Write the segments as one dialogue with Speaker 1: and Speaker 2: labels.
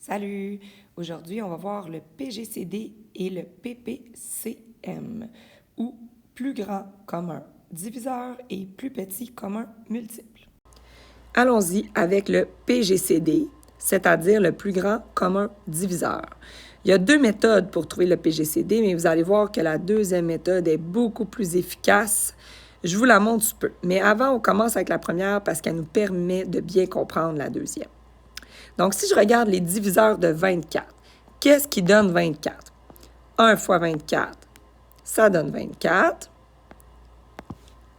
Speaker 1: Salut! Aujourd'hui, on va voir le PGCD et le PPCM, ou plus grand commun diviseur et plus petit commun multiple. Allons-y avec le PGCD, c'est-à-dire le plus grand commun diviseur. Il y a deux méthodes pour trouver le PGCD, mais vous allez voir que la deuxième méthode est beaucoup plus efficace. Je vous la montre un peu. Mais avant, on commence avec la première parce qu'elle nous permet de bien comprendre la deuxième. Donc, si je regarde les diviseurs de 24, qu'est-ce qui donne 24? 1 fois 24, ça donne 24.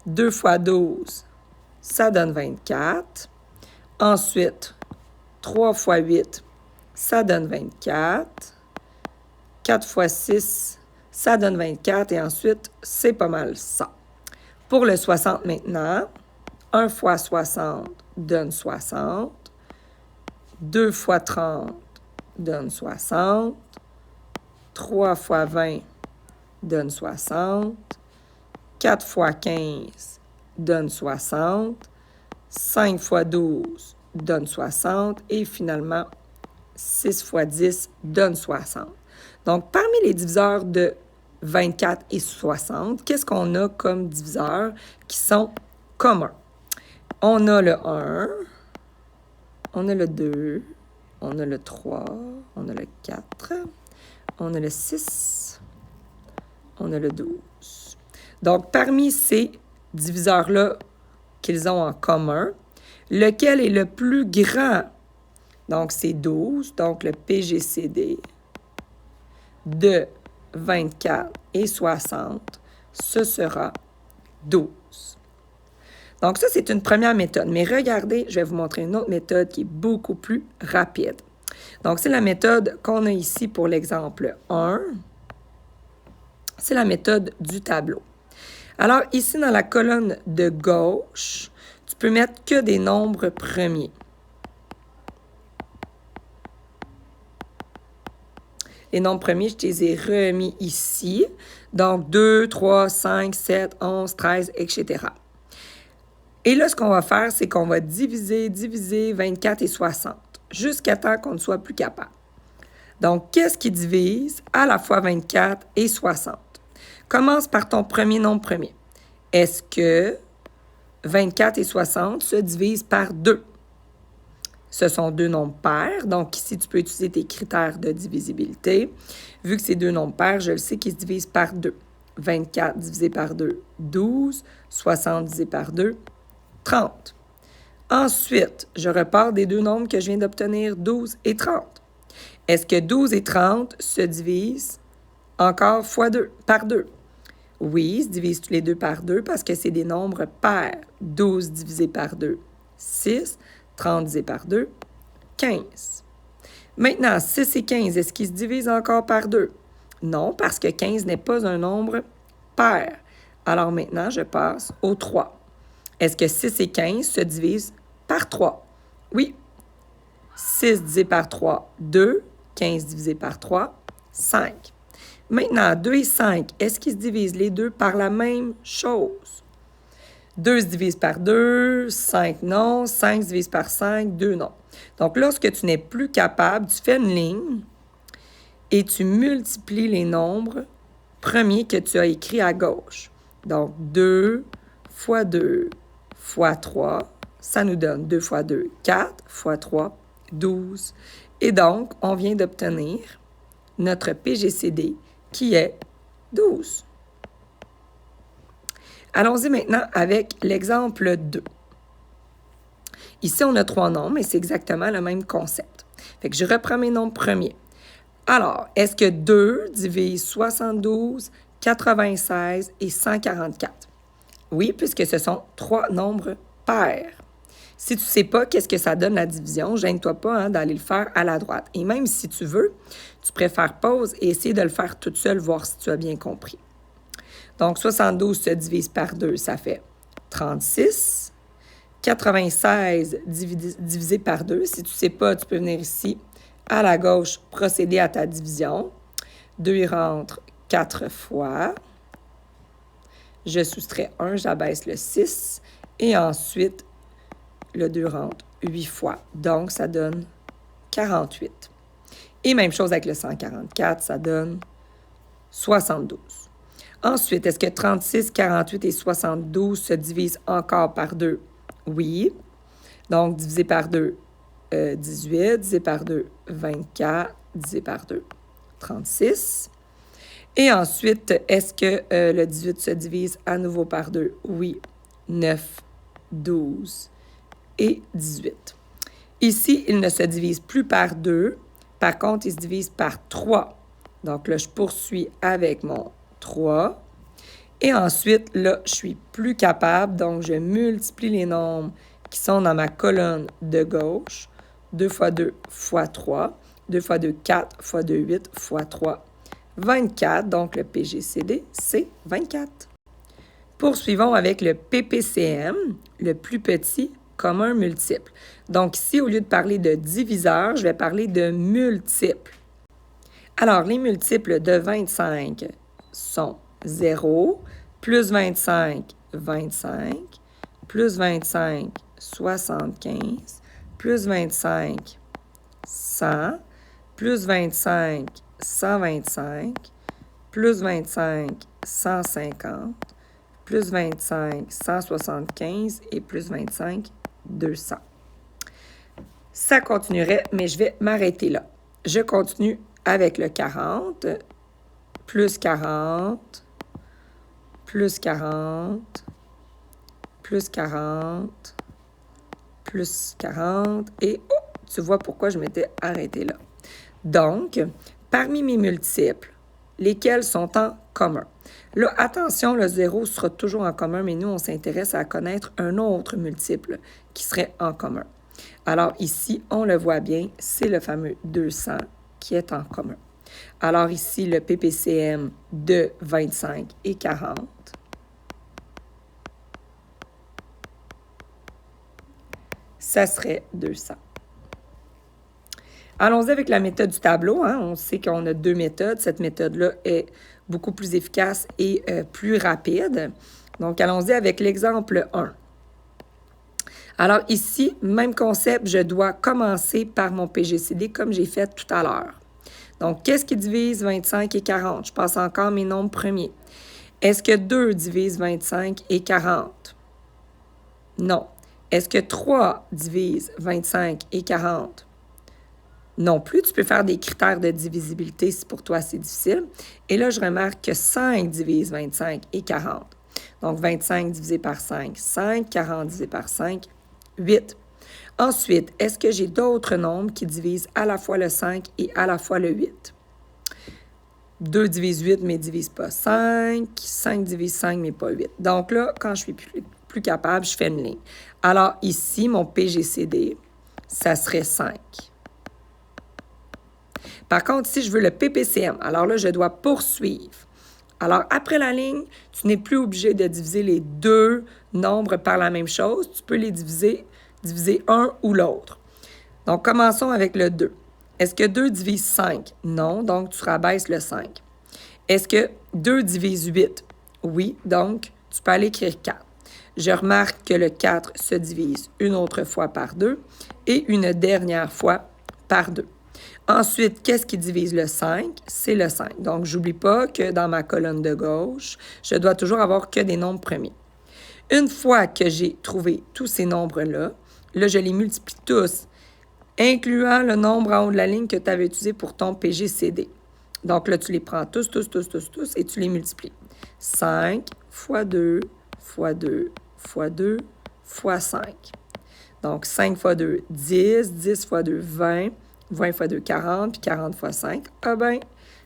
Speaker 1: 2 fois 12, ça donne 24. Ensuite, 3 fois 8, ça donne 24. 4 fois 6, ça donne 24. Et ensuite, c'est pas mal ça. Pour le 60 maintenant, 1 fois 60 donne 60. 2 fois 30 donne 60. 3 fois 20 donne 60. 4 fois 15 donne 60. 5 fois 12 donne 60. Et finalement, 6 fois 10 donne 60. Donc, parmi les diviseurs de 24 et 60, qu'est-ce qu'on a comme diviseurs qui sont communs? On a le 1. On a le 2, on a le 3, on a le 4, on a le 6, on a le 12. Donc, parmi ces diviseurs-là qu'ils ont en commun, lequel est le plus grand? Donc, c'est 12, donc le PGCD de 24 et 60, ce sera 12. Donc, ça, c'est une première méthode. Mais regardez, je vais vous montrer une autre méthode qui est beaucoup plus rapide. Donc, c'est la méthode qu'on a ici pour l'exemple 1. C'est la méthode du tableau. Alors, ici, dans la colonne de gauche, tu peux mettre que des nombres premiers. Les nombres premiers, je te les ai remis ici. Donc, 2, 3, 5, 7, 11, 13, etc. Et là, ce qu'on va faire, c'est qu'on va diviser 24 et 60, jusqu'à temps qu'on ne soit plus capable. Donc, qu'est-ce qui divise à la fois 24 et 60? Commence par ton premier nombre premier. Est-ce que 24 et 60 se divisent par 2? Ce sont deux nombres pairs, donc ici, tu peux utiliser tes critères de divisibilité. Vu que c'est deux nombres pairs, je le sais qu'ils se divisent par 2. 24 divisé par 2, 12. 60 divisé par 2, 30. Ensuite, je repars des deux nombres que je viens d'obtenir, 12 et 30. Est-ce que 12 et 30 se divisent encore par 2? Oui, ils se divisent tous les deux par 2 parce que c'est des nombres pairs. 12 divisé par 2, 6. 30 divisé par 2, 15. Maintenant, 6 et 15, est-ce qu'ils se divisent encore par 2? Non, parce que 15 n'est pas un nombre pair. Alors maintenant, je passe au 3. Est-ce que 6 et 15 se divisent par 3? Oui. 6 divisé par 3, 2. 15 divisé par 3, 5. Maintenant, 2 et 5, est-ce qu'ils se divisent les deux par la même chose? 2 se divise par 2, 5 non, 5 se divise par 5, 2 non. Donc, lorsque tu n'es plus capable, tu fais une ligne et tu multiplies les nombres premiers que tu as écrits à gauche. Donc, 2 fois 2 fois 3, ça nous donne 2 fois 2, 4 fois 3, 12. Et donc, on vient d'obtenir notre PGCD qui est 12. Allons-y maintenant avec l'exemple 2. Ici, on a 3 nombres, mais c'est exactement le même concept. Fait que je reprends mes nombres premiers. Alors, est-ce que 2 divise 72, 96 et 144? Oui, puisque ce sont 3 nombres pairs. Si tu ne sais pas qu'est-ce que ça donne la division, gêne-toi pas d'aller le faire à la droite. Et même si tu veux, tu préfères pause et essayer de le faire toute seule, voir si tu as bien compris. Donc, 72 se divise par 2, ça fait 36. 96 divisé par 2, si tu ne sais pas, tu peux venir ici, à la gauche, procéder à ta division. 2, il rentre 4 fois. Je soustrais 1, j'abaisse le 6. Et ensuite, le 2 rentre 8 fois. Donc, ça donne 48. Et même chose avec le 144, ça donne 72. Ensuite, est-ce que 36, 48 et 72 se divisent encore par 2? Oui. Donc, divisé par 2, 18, divisé par 2, 24, divisé par 2, 36. Et ensuite, est-ce que le 18 se divise à nouveau par 2? Oui. 9, 12 et 18. Ici, il ne se divise plus par 2. Par contre, il se divise par 3. Donc là, je poursuis avec mon 3. Et ensuite, là, je suis plus capable. Donc, je multiplie les nombres qui sont dans ma colonne de gauche. 2 fois 2 fois 3. 2 fois 2, 4 fois 2, 8 fois 3, 24. Donc, le PGCD, c'est 24. Poursuivons avec le PPCM, le plus petit commun multiple. Donc ici, au lieu de parler de diviseur, je vais parler de multiples. Alors, les multiples de 25 sont 0, plus 25, 25, plus 25, 75, plus 25, 100, plus 25, 125, plus 25, 150, plus 25, 175 et plus 25, 200. Ça continuerait, mais je vais m'arrêter là. Je continue avec le 40, plus 40, plus 40, plus 40, plus 40, et tu vois pourquoi je m'étais arrêtée là. Donc, parmi mes multiples, lesquels sont en commun? Là, attention, le 0 sera toujours en commun, mais nous, on s'intéresse à connaître un autre multiple qui serait en commun. Alors ici, on le voit bien, c'est le fameux 200 qui est en commun. Alors ici, le PPCM de 25 et 40. Ça serait 200. Allons-y avec la méthode du tableau. On sait qu'on a deux méthodes. Cette méthode-là est beaucoup plus efficace et plus rapide. Donc, allons-y avec l'exemple 1. Alors ici, même concept, je dois commencer par mon PGCD comme j'ai fait tout à l'heure. Donc, qu'est-ce qui divise 25 et 40? Je passe encore mes nombres premiers. Est-ce que 2 divise 25 et 40? Non. Est-ce que 3 divise 25 et 40? Non plus. Tu peux faire des critères de divisibilité si pour toi c'est difficile. Et là, je remarque que 5 divise 25 et 40. Donc, 25 divisé par 5, 5. 40 divisé par 5, 8. Ensuite, est-ce que j'ai d'autres nombres qui divisent à la fois le 5 et à la fois le 8? 2 divise 8, mais ne divise pas 5. 5 divise 5, mais pas 8. Donc là, quand je suis plus capable, je fais une ligne. Alors ici, mon PGCD, ça serait 5. Par contre, si je veux le PPCM, alors là, je dois poursuivre. Alors, après la ligne, tu n'es plus obligé de diviser les deux nombres par la même chose. Tu peux les diviser un ou l'autre. Donc, commençons avec le 2. Est-ce que 2 divise 5? Non, donc tu rabaisses le 5. Est-ce que 2 divise 8? Oui, donc tu peux aller écrire 4. Je remarque que le 4 se divise une autre fois par 2 et une dernière fois par 2. Ensuite, qu'est-ce qui divise le 5? C'est le 5. Donc, j'oublie pas que dans ma colonne de gauche, je dois toujours avoir que des nombres premiers. Une fois que j'ai trouvé tous ces nombres-là, là, je les multiplie tous, incluant le nombre en haut de la ligne que tu avais utilisé pour ton PGCD. Donc, là, tu les prends tous, et tu les multiplies. 5 fois 2 fois 2 fois 2 fois 5. Donc, 5 fois 2, 10. 10 fois 2, 20. 20 fois 2, 40, puis 40 fois 5, ah ben,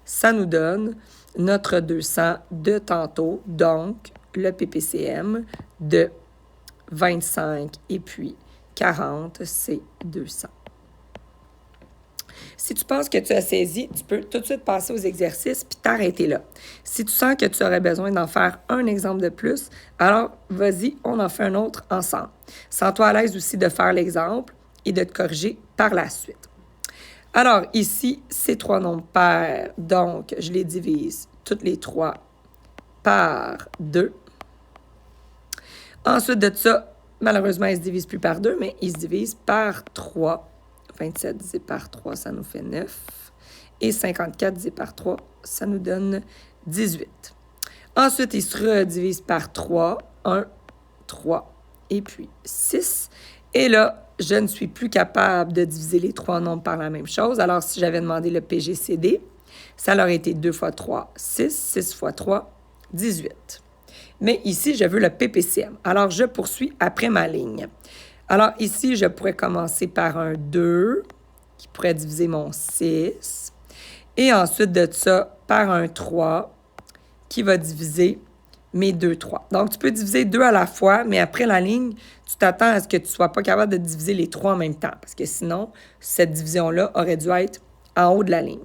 Speaker 1: ça nous donne notre 200 de tantôt, donc le PPCM de 25 et puis 40, c'est 200. Si tu penses que tu as saisi, tu peux tout de suite passer aux exercices puis t'arrêter là. Si tu sens que tu aurais besoin d'en faire un exemple de plus, alors vas-y, on en fait un autre ensemble. Sens-toi à l'aise aussi de faire l'exemple et de te corriger par la suite. Alors, ici, c'est 3 nombres pairs, donc je les divise toutes les 3 par 2. Ensuite de ça, malheureusement, ils ne se divisent plus par 2, mais ils se divisent par 3. 27 divisé par 3, ça nous fait 9. Et 54 divisé par 3, ça nous donne 18. Ensuite, il se redivise par 3. 1, 3, et puis 6. Et là, je ne suis plus capable de diviser les trois nombres par la même chose. Alors, si j'avais demandé le PGCD, ça aurait été 2 fois 3, 6. 6 fois 3, 18. Mais ici, je veux le PPCM. Alors, je poursuis après ma ligne. Alors, ici, je pourrais commencer par un 2, qui pourrait diviser mon 6. Et ensuite de ça, par un 3, qui va diviser mes 2 3. Donc, tu peux diviser 2 à la fois, mais après la ligne, tu t'attends à ce que tu ne sois pas capable de diviser les 3 en même temps, parce que sinon, cette division-là aurait dû être en haut de la ligne.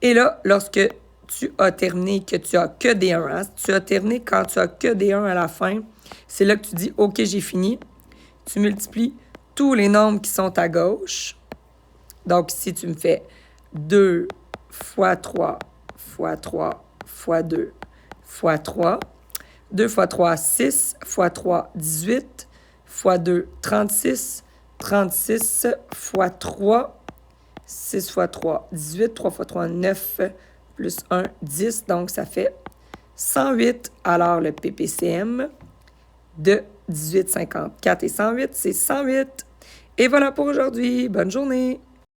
Speaker 1: Et là, lorsque tu as terminé, que tu as que des 1, hein, tu as terminé quand tu as que des 1 à la fin, c'est là que tu dis « OK, j'ai fini ». Tu multiplies tous les nombres qui sont à gauche. Donc, ici, tu me fais 2 fois 3 fois 3 fois 2 fois 3. 2 fois 3, 6, fois 3, 18, fois 2, 36, 36 fois 3, 6 fois 3, 18, 3 fois 3, 9, plus 1, 10. Donc, ça fait 108. Alors, le PPCM de 18, 54 et 108, c'est 108. Et voilà pour aujourd'hui. Bonne journée!